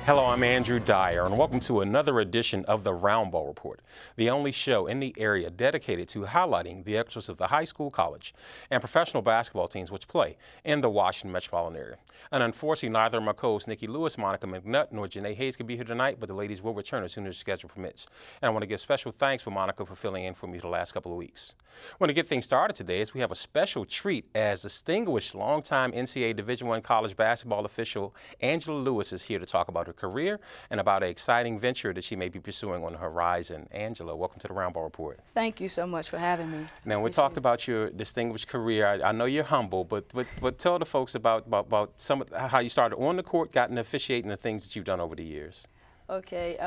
Hello, I'm Andrew Dyer, and welcome to another edition of the Roundball Report, the only show in the area dedicated to highlighting the excellence of the high school, college, and professional basketball teams which play in the Washington metropolitan area. And unfortunately, neither of my co-hosts, Nikki Lewis, Monica McNutt, nor Janae Hayes can be here tonight, but the ladies will return as soon as the schedule permits. And I want to give special thanks for Monica for filling in for me the last couple of weeks. I want to get things started today as we have a special treat as distinguished longtime NCAA Division I college basketball official Angela Lewis is here to talk about her career and about an exciting venture that she may be pursuing on the horizon. Angela, welcome to the Roundball Report. Thank you so much for having me. Now, we talked about your distinguished career. I know you're humble, but tell the folks about some of how you started on the court, got into officiating, the things that you've done over the years. Okay.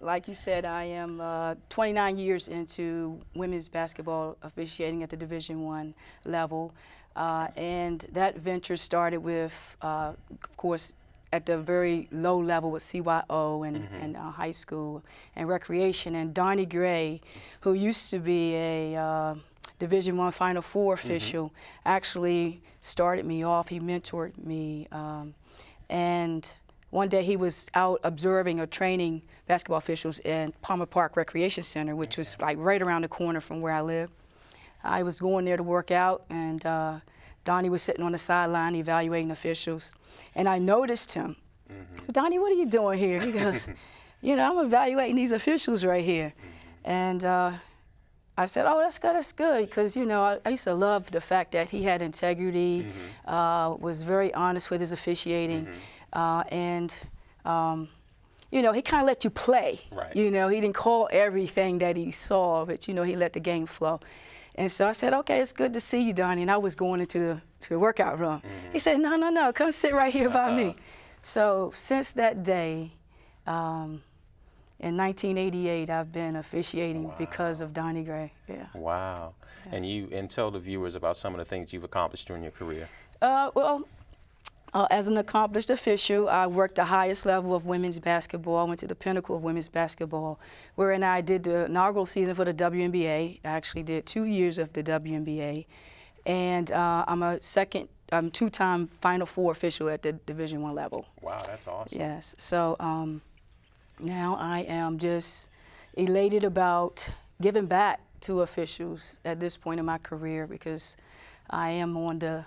Like you said, I am 29 years into women's basketball officiating at the Division I level. And that venture started with, of course, at the very low level with CYO and high school and recreation. And Donnie Gray, who used to be a Division I Final Four official, actually started me off. He mentored me. And one day he was out observing or training basketball officials in Palmer Park Recreation Center, which was like right around the corner from where I live. I was going there to work out, and Donnie was sitting on the sideline evaluating officials, and I noticed him. So, Donnie, what are you doing here? He goes, you know, I'm evaluating these officials right here. And I said, oh, that's good, because, you know, I used to love the fact that he had integrity, was very honest with his officiating, and you know, he kind of let you play. Right. You know, he didn't call everything that he saw, but, you know, he let the game flow. And so I said, okay, it's good to see you, Donnie. And I was going into the workout room. He said, no, come sit right here by me. So since that day, in 1988, I've been officiating because of Donnie Gray. Yeah. Wow. Yeah. And tell the viewers about some of the things you've accomplished during your career. As an accomplished official, I worked the highest level of women's basketball. I went to the pinnacle of women's basketball, wherein I did the inaugural season for the WNBA. I actually did 2 years of the WNBA. And I'm two-time Final Four official at the Division I level. Wow, that's awesome. Yes. So now I am just elated about giving back to officials at this point in my career, because I am on the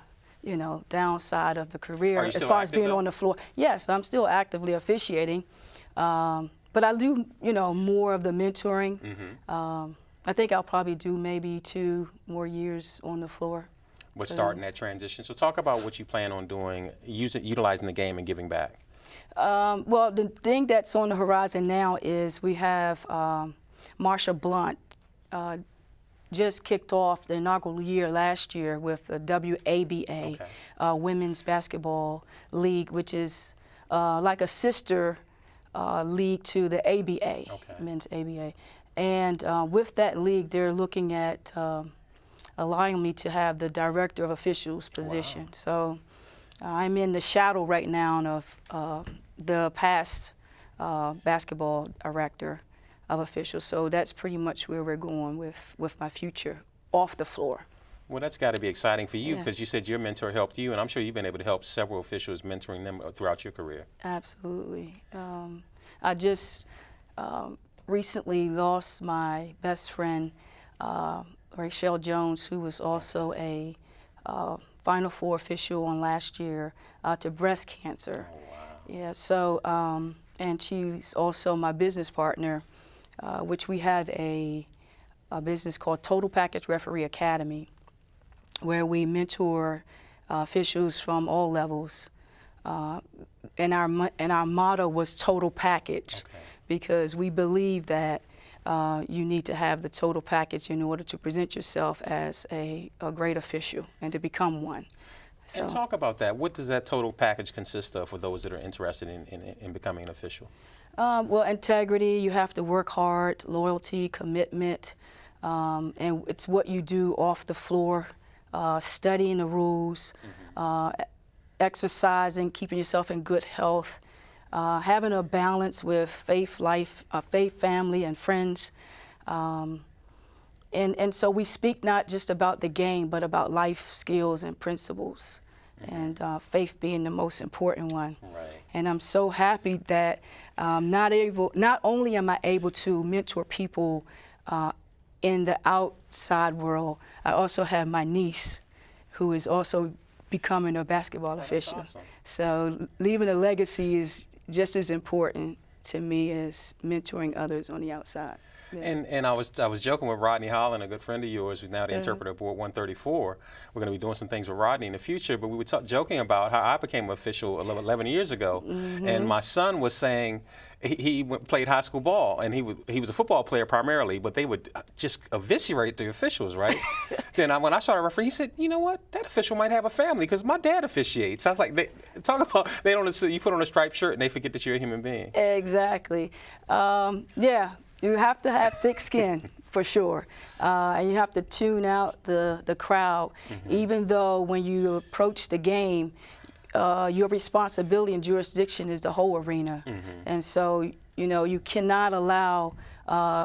downside of the career as far as being on the floor. Yes, I'm still actively officiating, but I do, more of the mentoring. I think I'll probably do maybe 2 more years on the floor. We're starting that transition. So talk about what you plan on doing, utilizing the game and giving back. Well, the thing that's on the horizon now is we have Marsha Blunt just kicked off the inaugural year last year with the WABA, Women's Basketball League, which is like a sister league to the ABA, Men's ABA. And with that league, they're looking at allowing me to have the director of officials position. Wow. So I'm in the shadow right now of the past basketball director of officials. So that's pretty much where we're going with my future off the floor. Well, that's got to be exciting for you, because you said your mentor helped you, and I'm sure you've been able to help several officials, mentoring them throughout your career. Absolutely. I just recently lost my best friend, Rachel Jones, who was also a Final Four official on last year, to breast cancer. Oh, wow. Yeah, so, and she's also my business partner, which we have a business called Total Package Referee Academy, where we mentor officials from all levels. And our motto was Total Package, because we believe that you need to have the total package in order to present yourself as a great official and to become one. So, and talk about that. What does that total package consist of for those that are interested in becoming an official? Well, integrity, you have to work hard, loyalty, commitment, and it's what you do off the floor, studying the rules, exercising, keeping yourself in good health, having a balance with faith, family, and friends. And so we speak not just about the game, but about life skills and principles. and faith being the most important one. Right. And I'm so happy that not only am I able to mentor people in the outside world, I also have my niece who is also becoming a basketball official. Awesome. So leaving a legacy is just as important to me as mentoring others on the outside. Yeah. And I was joking with Rodney Holland, a good friend of yours, who's now the interpreter of Board 134. We're going to be doing some things with Rodney in the future, but we were joking about how I became an official 11 years ago, and my son was saying he played high school ball, and he was a football player primarily, but they would just eviscerate the officials, right? Then when I started refereeing, he said, you know what, that official might have a family because my dad officiates. I was like, you put on a striped shirt and they forget that you're a human being. Exactly. Yeah. You have to have thick skin, for sure. And you have to tune out the crowd, even though when you approach the game, your responsibility and jurisdiction is the whole arena. And so, you know, you cannot allow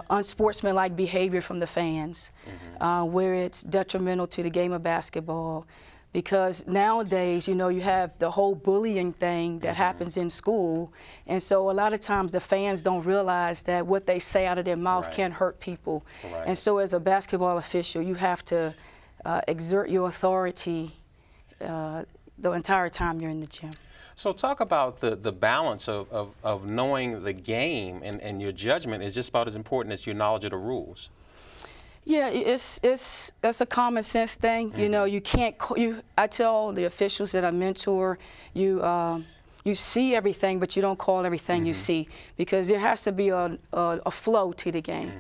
unsportsmanlike behavior from the fans, where it's detrimental to the game of basketball. Because nowadays, you know, you have the whole bullying thing that happens in school. And so a lot of times the fans don't realize that what they say out of their mouth can hurt people. And so as a basketball official, you have to exert your authority the entire time you're in the gym. So talk about the balance of knowing the game and your judgment is just about as important as your knowledge of the rules. Yeah, that's a common sense thing. You know, you can't. I tell the officials that I mentor, you see everything, but you don't call everything you see, because there has to be a flow to the game.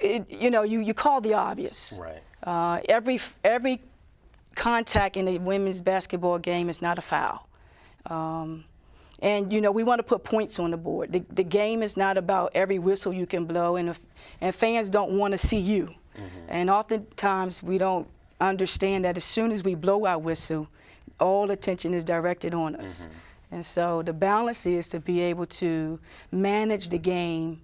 You know, you call the obvious. Right. Every contact in a women's basketball game is not a foul. And, you know, we want to put points on the board. The game is not about every whistle you can blow, and fans don't want to see you. And oftentimes we don't understand that as soon as we blow our whistle, all attention is directed on us. And so the balance is to be able to manage the game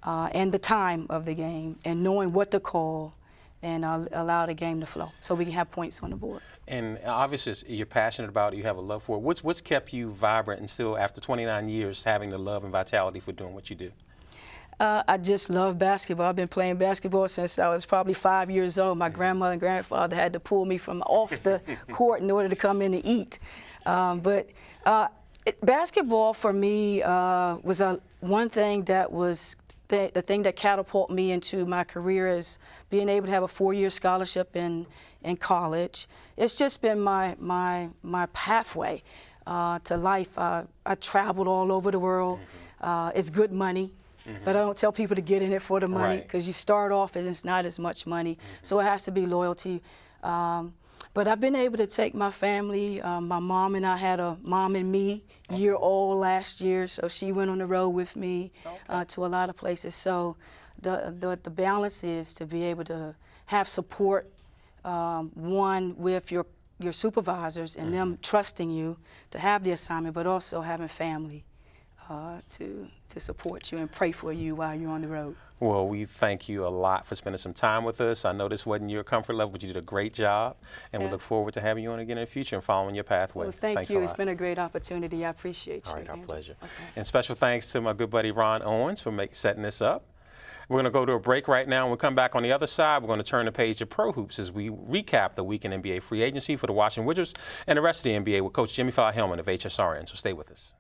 and the time of the game and knowing what to call and allow the game to flow so we can have points on the board. And obviously you're passionate about it, you have a love for it. What's kept you vibrant and still, after 29 years, having the love and vitality for doing what you do? I just love basketball. I've been playing basketball since I was probably 5 years old. My grandmother and grandfather had to pull me from off the court in order to come in and eat. Basketball for me was one thing that was the thing that catapulted me into my career, is being able to have a 4-year scholarship in college. It's just been my pathway to life. I traveled all over the world. It's good money, but I don't tell people to get in it for the money, because you start off and it's not as much money. So it has to be loyalty. But I've been able to take my family. My mom and I had a Mom and Me year-old last year, so she went on the road with me to a lot of places. So the balance is to be able to have support, one with your supervisors and them trusting you to have the assignment, but also having family to support you and pray for you while you're on the road. Well, we thank you a lot for spending some time with us. I know this wasn't your comfort level, but you did a great job, and we look forward to having you on again in the future and following your pathway. Well, thank you. It's been a great opportunity. I appreciate you. All right, our pleasure. Okay. And special thanks to my good buddy Ron Owens for setting this up. We're going to go to a break right now. When we come back on the other side, we're going to turn the page to Pro Hoops as we recap the week in NBA free agency for the Washington Wizards and the rest of the NBA with Coach Jimmy Fowler-Hillman of HSRN. So stay with us.